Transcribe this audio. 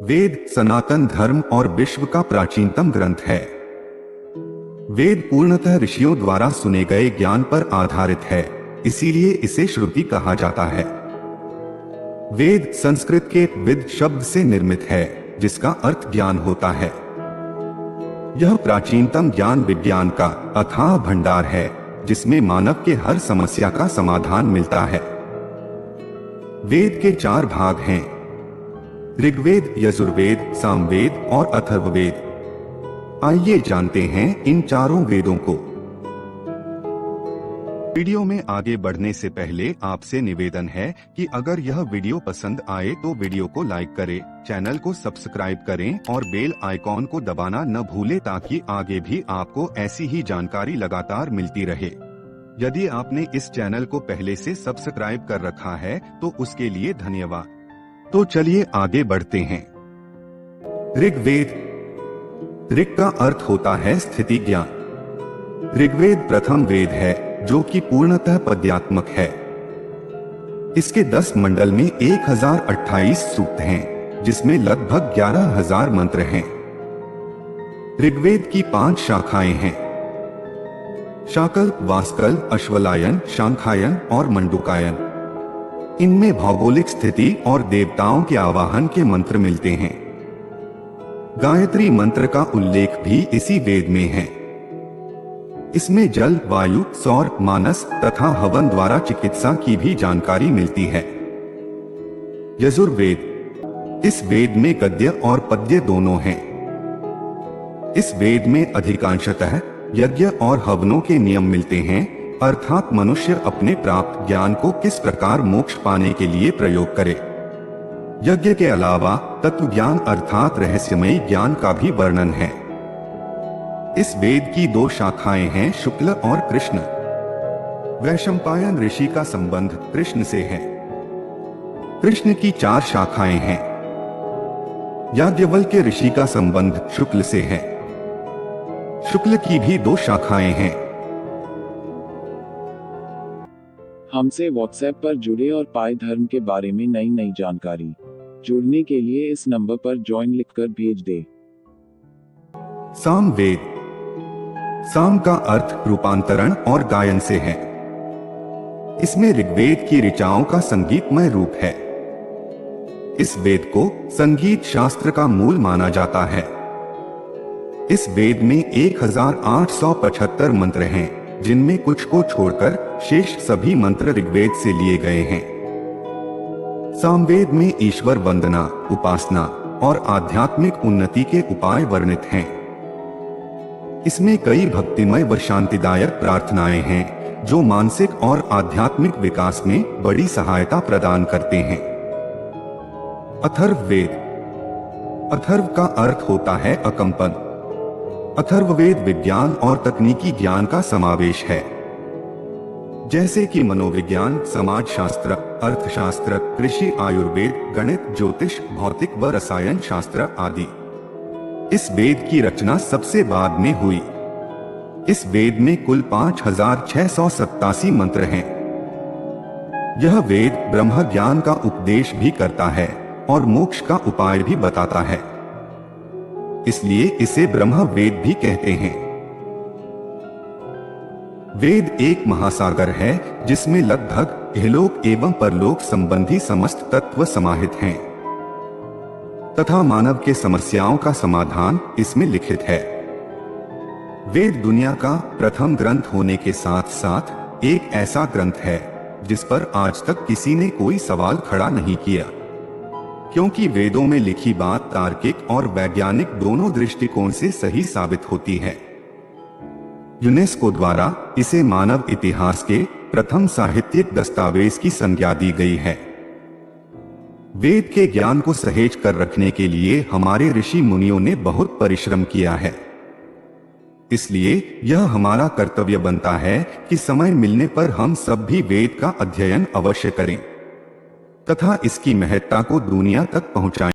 वेद सनातन धर्म और विश्व का प्राचीनतम ग्रंथ है। वेद पूर्णतः ऋषियों द्वारा सुने गए ज्ञान पर आधारित है, इसीलिए इसे श्रुति कहा जाता है। वेद संस्कृत के विद शब्द से निर्मित है, जिसका अर्थ ज्ञान होता है। यह प्राचीनतम ज्ञान विज्ञान का अथाह भंडार है, जिसमें मानव के हर समस्या का समाधान मिलता है। वेद के 4 भाग हैं: ऋग्वेद, यजुर्वेद, सामवेद और अथर्ववेद। आइए जानते हैं इन चारों वेदों को। वीडियो में आगे बढ़ने से पहले आपसे निवेदन है कि अगर यह वीडियो पसंद आए तो वीडियो को लाइक करें, चैनल को सब्सक्राइब करें और बेल आइकॉन को दबाना न भूलें ताकि आगे भी आपको ऐसी ही जानकारी लगातार मिलती रहे। यदि आपने इस चैनल को पहले से सब्सक्राइब कर रखा है तो उसके लिए धन्यवाद। तो चलिए आगे बढ़ते हैं। ऋग्वेद। ऋग का अर्थ होता है स्थिति ज्ञान। ऋग्वेद प्रथम वेद है जो कि पूर्णतः पद्यात्मक है। इसके 10 मंडल में 1028 सूक्त हैं, जिसमें लगभग 11,000 मंत्र हैं। ऋग्वेद की 5 शाखाएं हैं: शाकल, वास्कल, अश्वलायन, शांखायन और मंडूकायन। इनमें भौगोलिक स्थिति और देवताओं के आवाहन के मंत्र मिलते हैं। गायत्री मंत्र का उल्लेख भी इसी वेद में है। इसमें जल, वायु, सौर, मानस तथा हवन द्वारा चिकित्सा की भी जानकारी मिलती है। यजुर्वेद। इस वेद में गद्य और पद्य दोनों हैं। इस वेद में अधिकांशतः यज्ञ और हवनों के नियम मिलते हैं, अर्थात मनुष्य अपने प्राप्त ज्ञान को किस प्रकार मोक्ष पाने के लिए प्रयोग करे। यज्ञ के अलावा तत्व ज्ञान अर्थात रहस्यमयी ज्ञान का भी वर्णन है। इस वेद की 2 शाखाएं हैं, शुक्ल और कृष्ण। वैशंपायन ऋषि का संबंध कृष्ण से है। कृष्ण की 4 शाखाएं हैं। याज्ञवल्क्य ऋषि का संबंध शुक्ल से है। शुक्ल की भी 2 शाखाएं हैं। हमसे व्हाट्सएप पर जुड़े और पाए धर्म के बारे में नई जानकारी। जुड़ने के लिए इस नंबर पर ज्वाइन लिखकर भेज दे। सामवेद। साम का अर्थ रूपांतरण और गायन से है। इसमें ऋग्वेद की ऋचाओं का संगीतमय रूप है। इस वेद को संगीत शास्त्र का मूल माना जाता है। इस वेद में 1875 मंत्र हैं, जिनमें कुछ को छोड़कर शेष सभी मंत्र ऋग्वेद से लिए गए हैं। सामवेद में ईश्वर वंदना, उपासना और आध्यात्मिक उन्नति के उपाय वर्णित हैं। इसमें कई भक्तिमय व शांतिदायक प्रार्थनाएं हैं, जो मानसिक और आध्यात्मिक विकास में बड़ी सहायता प्रदान करते हैं। अथर्ववेद। अथर्व का अर्थ होता है अकंपन। अथर्ववेद विज्ञान और तकनीकी ज्ञान का समावेश है, जैसे कि मनोविज्ञान, समाजशास्त्र, अर्थशास्त्र, कृषि, आयुर्वेद, गणित, ज्योतिष, भौतिक व रसायन शास्त्र आदि। इस वेद की रचना सबसे बाद में हुई। इस वेद में कुल 5687 मंत्र हैं। यह वेद ब्रह्म ज्ञान का उपदेश भी करता है और मोक्ष का उपाय भी बताता है, इसलिए इसे ब्रह्म वेद भी कहते हैं। वेद एक महासागर है, जिसमें लगभग इहलोक एवं परलोक संबंधी समस्त तत्व समाहित हैं, तथा मानव के समस्याओं का समाधान इसमें लिखित है। वेद दुनिया का प्रथम ग्रंथ होने के साथ साथ एक ऐसा ग्रंथ है जिस पर आज तक किसी ने कोई सवाल खड़ा नहीं किया, क्योंकि वेदों में लिखी बात तार्किक और वैज्ञानिक दोनों दृष्टिकोण से सही साबित होती है। यूनेस्को द्वारा इसे मानव इतिहास के प्रथम साहित्यिक दस्तावेज की संज्ञा दी गई है। वेद के ज्ञान को सहेज कर रखने के लिए हमारे ऋषि मुनियों ने बहुत परिश्रम किया है। इसलिए यह हमारा कर्तव्य बनता है कि समय मिलने पर हम सब भी वेद का अध्ययन अवश्य करें तथा इसकी महत्ता को दुनिया तक पहुंचाएं।